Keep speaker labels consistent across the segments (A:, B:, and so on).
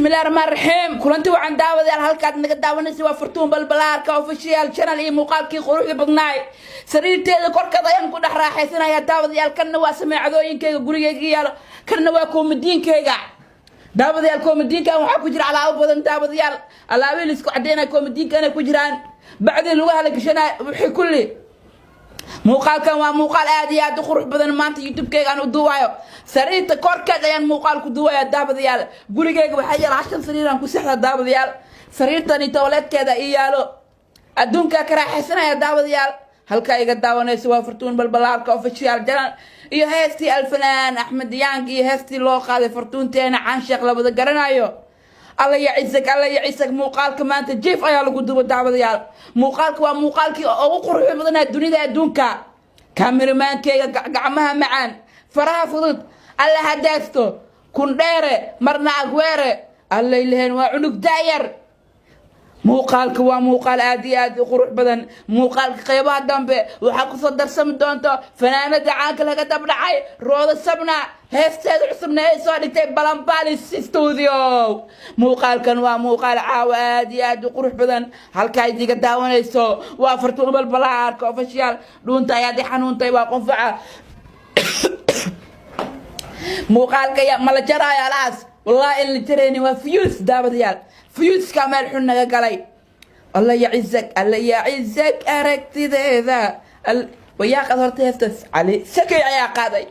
A: بسم الله الرحمن الرحيم كلنتي وعن داود يا هلكاد نغا داونيسي waa furtuun balbalaarka official channel iyo muuqaalkii quruxda badnaay sariirteeda korkada ayaan ku dhax raaxaysanaya daawadayaalkana waa sameecadooyinkayga gurigayga yaalo kana waa koomadiinkayga daawadayaal koomadiinkan waxa ku jira alaabo badan daawadayaal alaabay isku cadeynay koomadiinkan ku jiraan bacdii lagu halgashanay wixii kulli muuqaalkan waa muuqaal aad iyo aad u qurux badan maanta youtube-kayga aan u duubayo sariirta korkeeda ayaan muuqaal ku duubaya daawadayaal gurigayga waxa yaala 10 sariir aan ku seexda daawadayaal sariirtani toiletkeeda iyaalo adduunka ka raaxaysanaya daawadayaal halka iga daawanayso waa furtuun balbalaarka official channel iyo heestii alfanaan axmed yaang iyo heestii loo qaaday furtuunteena caan sheekh labada garanayo الله يعزك موقالك ما أنت جيف أيها لقدوة دعوة ديال موقالك وموقالك أو قرح بدنا الدنيا دونكا كاميرا مان كي قعمها معان فراها فضت الله هداستو كون دايرة مرنا أقويرة الله يلهن وعنق داير موقالك وموقال آدي قروح بدن موقالك قيبات دنبه وحكو صدر سمدونتو فنانة دعاك لك تبرعي روض السبنا هستيد عصبنا يسوالي تيب بلنبالي استوديو موقالك وموقال عادي قروح بدن هالكاي ديك داوان يسو وافرتون بالبلارك اوفيشيال دونتا يادي حنونتا واقنفعا موقالك يا ملجرا يا لاس والله اللي تريني وفيوس دابديال فيوس كامل حنا قالي الله يعزك أركتي ذا ويا قدرت هستس علي سكي يا قاضي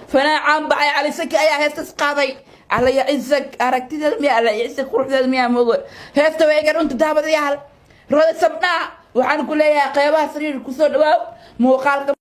A: فانا عم بعي علي سكي يا هستس قاضي الله يعزك أركتي ذا المياه الله يعزك روح ذا المياه موضوع هستا ويقر انت دابديال رود سبنا وحنقول يا قيبها سرير كسر واو مو قال